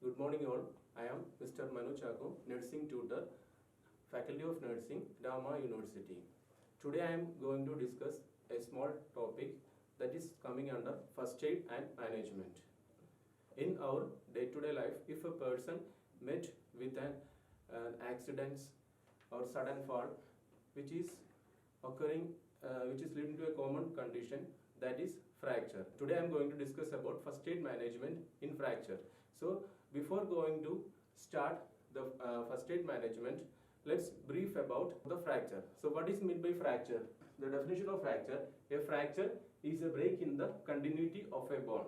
Good morning all. I am Mr. Manu Chako, nursing tutor, Faculty of Nursing, Rama University. Today I am going to discuss a small topic that is coming under first aid and management. In our day-to-day life, if a person met with an accident or sudden fall which is occurring, which is leading to a common condition, that is fracture. Today I am going to discuss about first aid management in fracture. So before going to start the first aid management, let's brief about the fracture. So what is meant by fracture? The definition of fracture: a fracture is a break in the continuity of a bone.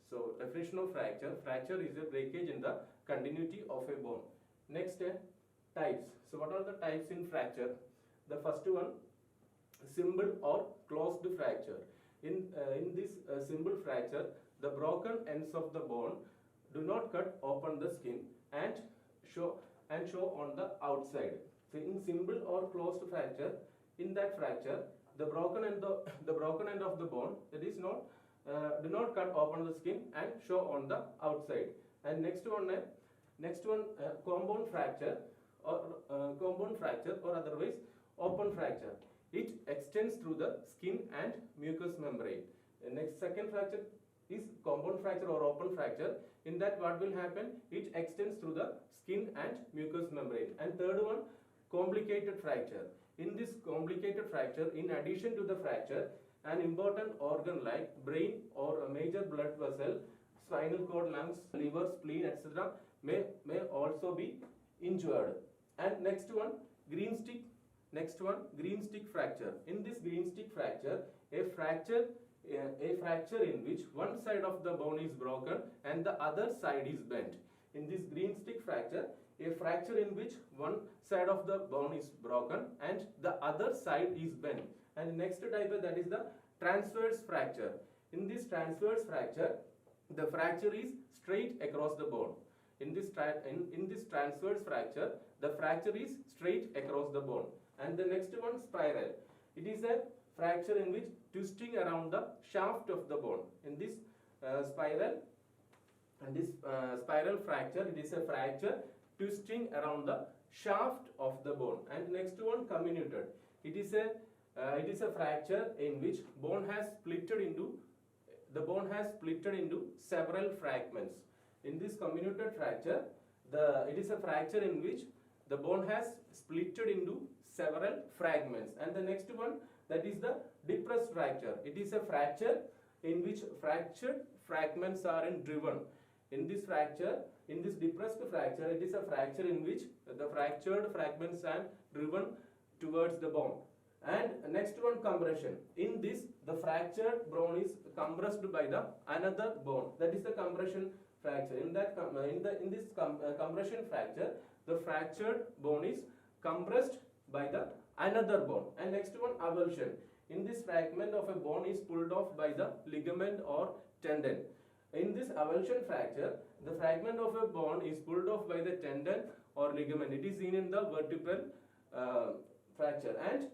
So definition of fracture: fracture is a breakage in the continuity of a bone. Next, types. So what are the types in fracture? The first one, simple or closed fracture. In this simple fracture, the broken ends of the bone do not cut open the skin and show on the outside. So in simple or closed fracture, in that fracture, the broken end of the bone, that is not do not cut open the skin and show on the outside. And next one, compound fracture or otherwise open fracture. It extends through the skin and mucous membrane. Next, second fracture is compound fracture or open fracture. In that, what will happen? It extends through the skin and mucous membrane. And third one, complicated fracture. In this complicated fracture, in addition to the fracture, an important organ like brain or a major blood vessel, spinal cord, lungs, liver, spleen, etc. may also be injured. And next one, green stick fracture. In this green stick fracture, a fracture in which one side of the bone is broken and the other side is bent. In this green stick fracture, a fracture in which one side of the bone is broken and the other side is bent. And next type, that is the transverse fracture. In this transverse fracture, the fracture is straight across the bone. In this transverse fracture, the fracture is straight across the bone. And the next one, spiral. It is a fracture in which twisting around the shaft of the bone. In this spiral fracture, it is a fracture twisting around the shaft of the bone. And next one, comminuted. It is a fracture in which the bone has splitted into several fragments. In this comminuted fracture, it is a fracture in which the bone has splitted into several fragments. And the next one, that is the depressed fracture. It is a fracture in which fractured fragments are driven. In this depressed fracture, it is a fracture in which the fractured fragments are driven towards the bone. And next one, compression. In this, the fractured bone is compressed by the another bone. That is the compression fracture. In this compression fracture, the fractured bone is compressed by the another bone. And next one, avulsion. In this, fragment of a bone is pulled off by the ligament or tendon. In this avulsion fracture, the fragment of a bone is pulled off by the tendon or ligament. It is seen in the vertebral fracture. And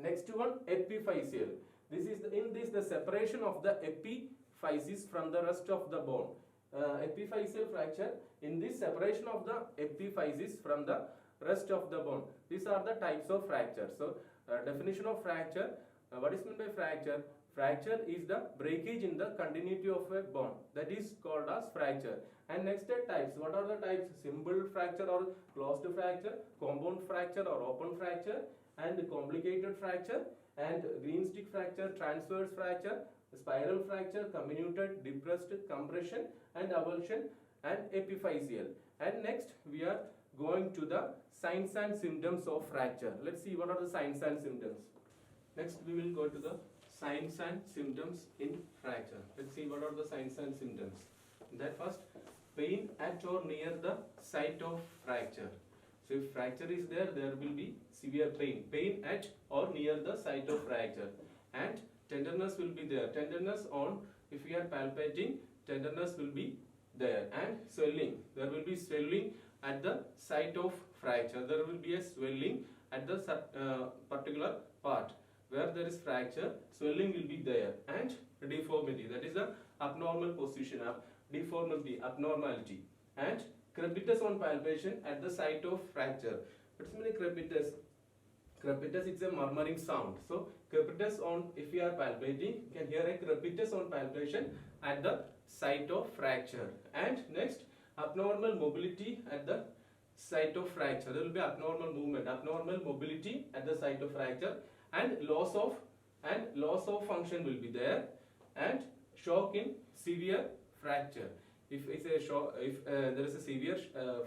next one, epiphyseal. In this the separation of the epiphysis from the rest of the bone. Epiphyseal fracture. In this, separation of the epiphysis from the rest of the bone. These are the types of fracture. So definition of fracture. What is meant by fracture? Fracture is the breakage in the continuity of a bone. That is called as fracture. And next types. What are the types? Simple fracture or closed fracture, compound fracture or open fracture, and complicated fracture, and green stick fracture, transverse fracture, spiral fracture, comminuted, depressed, compression, and avulsion, and epiphyseal. And next we are going to the signs and symptoms of fracture. Let's see what are the signs and symptoms. Next we will go to the signs and symptoms in fracture. Let's see what are the signs and symptoms. That first, pain at or near the site of fracture. So if fracture is there, there will be severe pain. Pain at or near the site of fracture. And tenderness will be there. Tenderness on, if we are palpating, tenderness will be there. And swelling. There will be swelling at the site of fracture. There will be a swelling at the particular part. Where there is fracture, swelling will be there. And deformity. That is the abnormal position, deformity, abnormality. And crepitus on palpation at the site of fracture. What's mean crepitus? Crepitus is a murmuring sound. So crepitus on, if you are palpating, you can hear a crepitus on palpation at the site of fracture. And next, abnormal mobility at the site of fracture. There will be abnormal movement, abnormal mobility at the site of fracture, and loss of function will be there, and shock in severe fracture. If it's a shock, if there is a severe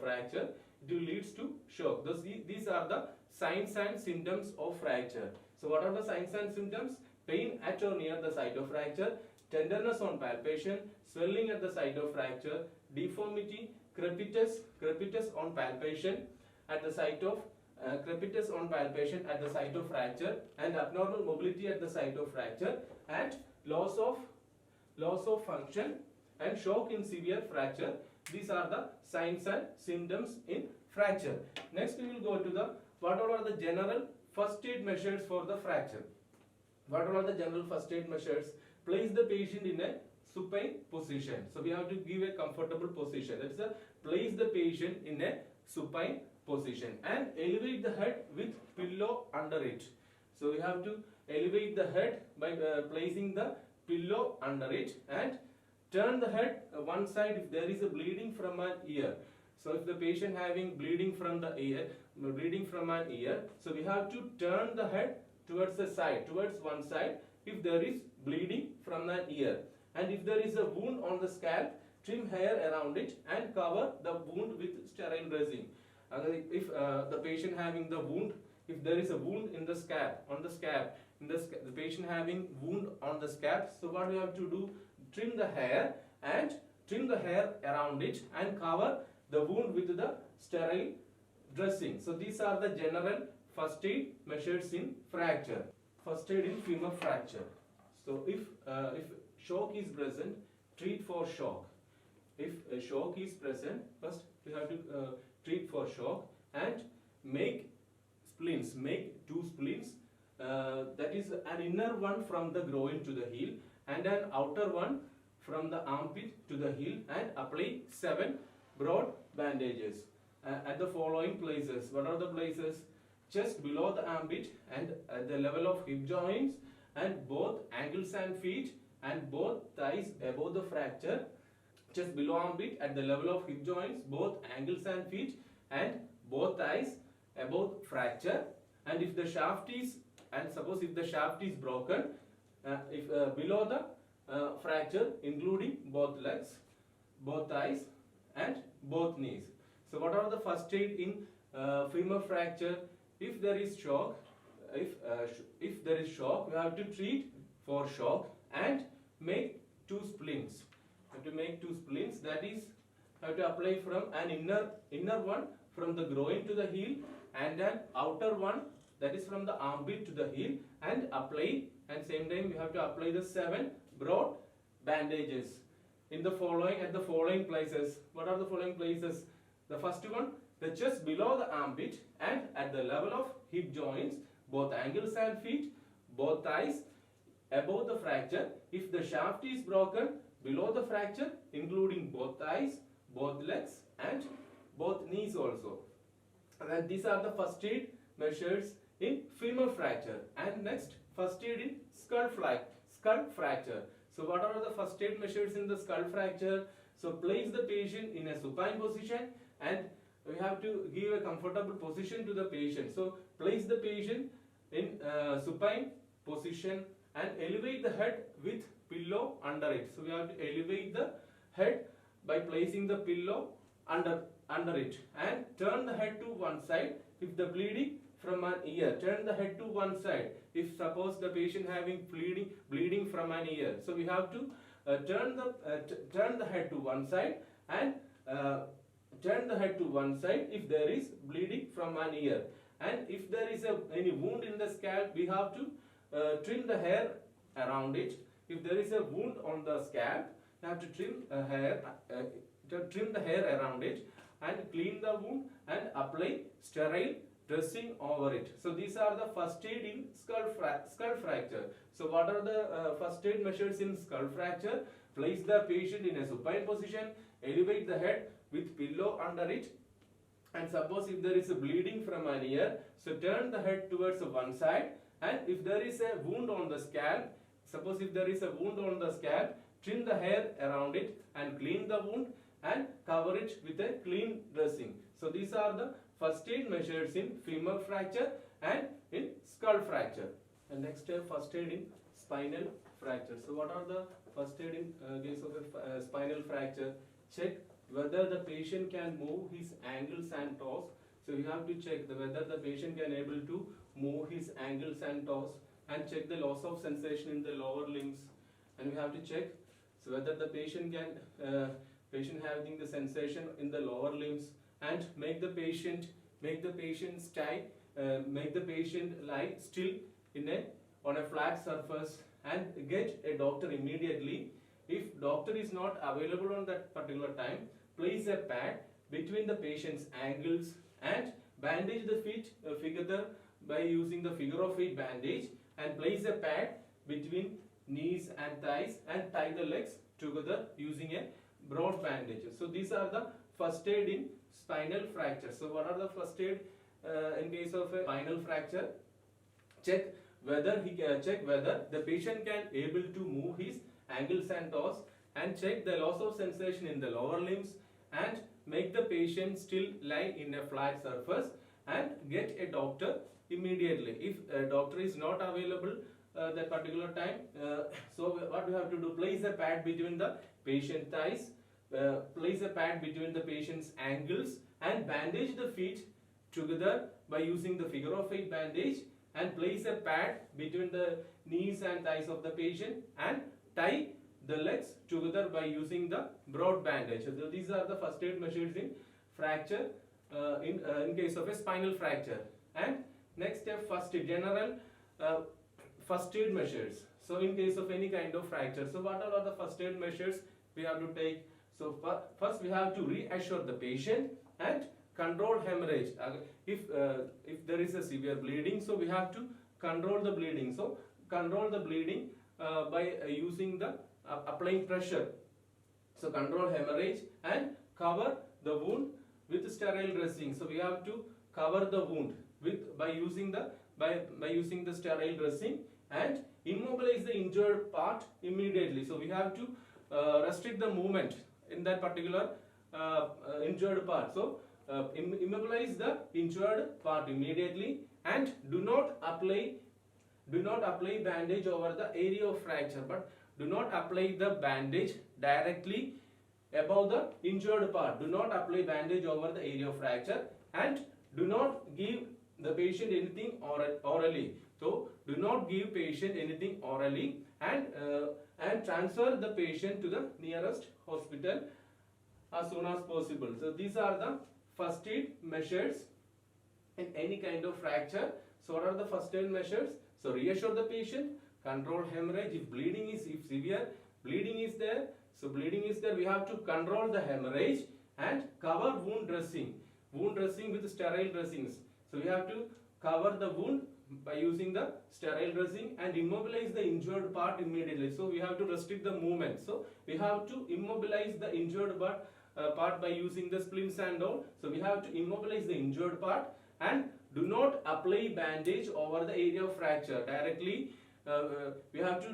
fracture, it will leads to shock. These are the signs and symptoms of fracture. So what are the signs and symptoms? Pain at or near the site of fracture, tenderness on palpation, swelling at the site of fracture, deformity, crepitus on palpation at the site of fracture, and abnormal mobility at the site of fracture, and loss of function and shock in severe fracture. These are the signs and symptoms in fracture. Next we will go to the what all are the general first aid measures for the fracture. What all are the general first aid measures? Place the patient in a supine position. So we have to give a comfortable position. That is place the patient in a supine position and elevate the head with pillow under it. So we have to elevate the head by placing the pillow under it, and turn the head one side if there is a bleeding from an ear. So if the patient having bleeding from an ear, so we have to turn the head towards one side if there is bleeding from an ear. And if there is a wound on the scalp, trim hair around it and cover the wound with sterile dressing. If the patient having the wound, if there is a wound in the scalp, the patient having wound on the scalp, so what we have to do? Trim the hair around it and cover the wound with the sterile dressing. So these are the general first aid measures in fracture. First aid in femur fracture. So if shock is present, treat for shock. If a shock is present, first we have to treat for shock and make splints. Make 2 splints. That is an inner one from the groin to the heel and an outer one from the armpit to the heel, and apply 7 broad bandages at the following places. What are the places? Just below the armpit and at the level of hip joints, and both ankles and feet, and both thighs above the fracture. Just below armpit at the level of hip joints, both ankles and feet, and both thighs above fracture. And if the shaft is, and suppose if the shaft is broken, below the fracture, including both legs, both thighs and both knees. So what are the first aid in femur fracture? If there is shock, if there is shock, we have to treat for shock and make 2 splints. We have to make 2 splints. That is, have to apply from an inner one from the groin to the heel, and an outer one that is from the armpit to the heel, and apply, and same time we have to apply the 7 broad bandages in the following places. What are the following places? The first one, the chest below the armpit and at the level of hip joints, both ankles and feet, both thighs above the fracture. If the shaft is broken, below the fracture, including both thighs, both legs and both knees also. And these are the first aid measures in femur fracture. And next, first aid in skull fracture. So what are the first aid measures in the skull fracture? So place the patient in a supine position, and we have to give a comfortable position to the patient. So place the patient in supine position and elevate the head with pillow under it. So we have to elevate the head by placing the pillow under it, and turn the head to one side if the bleeding from an ear. Turn the head to one side if suppose the patient having bleeding from an ear. So we have to turn the head to one side, and turn the head to one side if there is bleeding from an ear. And if there is any wound in the scalp, we have to trim the hair around it. If there is a wound on the scalp, you have to trim the hair around it and clean the wound and apply sterile dressing over it. So these are the first aid in skull fracture. So what are the first aid measures in skull fracture? Place the patient in a supine position, elevate the head with pillow under it, and suppose if there is a bleeding from an ear, so turn the head towards one side, and if there is a wound on the scalp, suppose if there is a wound on the scalp, trim the hair around it and clean the wound and cover it with a clean dressing. So these are the first aid measures in femur fracture and in skull fracture. And next first aid in spinal fracture. So what are the first aid in case of a spinal fracture? Check whether the patient can move his ankles and toes. So you have to check whether the patient can able to move his ankles and toes, and check the loss of sensation in the lower limbs. And we have to check so whether the patient can having the sensation in the lower limbs, and make the patient lie still on a flat surface and get a doctor immediately. If doctor is not available on that particular time, place a pad between the patient's ankles and bandage the feet together by using the figure of 8 bandage, and place a pad between knees and thighs and tie the legs together using a broad bandage. So these are the first aid in spinal fracture. So what are the first aid in case of a spinal fracture? Check whether the patient can able to move his ankles and toes, and check the loss of sensation in the lower limbs, and make the patient still lie in a flat surface and get a doctor immediately. If a doctor is not available that particular time, so what we have to do, place a pad between the patient thighs, place a pad between the patient's ankles, and bandage the feet together by using the figure of 8 bandage, and place a pad between the knees and thighs of the patient and tie the legs together by using the broad bandage. So these are the first aid measures in fracture in case of a spinal fracture. And next step, first aid, general first aid measures. So in case of any kind of fracture, so what are the first aid measures we have to take? So first we have to reassure the patient and control hemorrhage. If there is a severe bleeding, so we have to control the bleeding. So control the bleeding by using the applying pressure. So control hemorrhage and cover the wound with sterile dressing. So we have to cover the wound by using the sterile dressing, and immobilize the injured part immediately. So we have to restrict the movement in that particular injured part. So immobilize the injured part immediately, and do not apply bandage over the area of fracture, but do not apply the bandage directly above the injured part. Do not apply bandage over the area of fracture, and do not give the patient anything orally. So do not give patient anything orally, and transfer the patient to the nearest hospital as soon as possible. So these are the first aid measures in any kind of fracture. So what are the first aid measures? So reassure the patient, control hemorrhage. If severe bleeding is there, we have to control the hemorrhage and cover wound dressing with sterile dressings. So we have to cover the wound by using the sterile dressing and immobilize the injured part immediately. So we have to restrict the movement. So we have to immobilize the injured part by using the splints and all. So we have to immobilize the injured part, and do not apply bandage over the area of fracture directly. We have to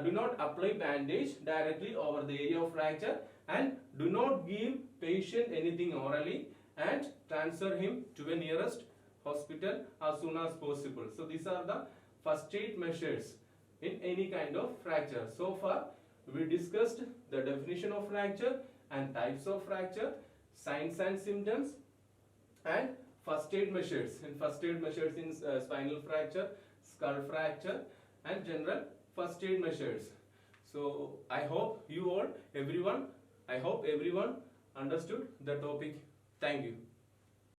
do not apply bandage directly over the area of fracture, and do not give patient anything orally, and transfer him to a nearest hospital as soon as possible. So these are the first aid measures in any kind of fracture. So far we discussed the definition of fracture and types of fracture, signs and symptoms, and first aid measures in spinal fracture, skull fracture, and general first aid measures. So I hope everyone understood the topic. Thank you.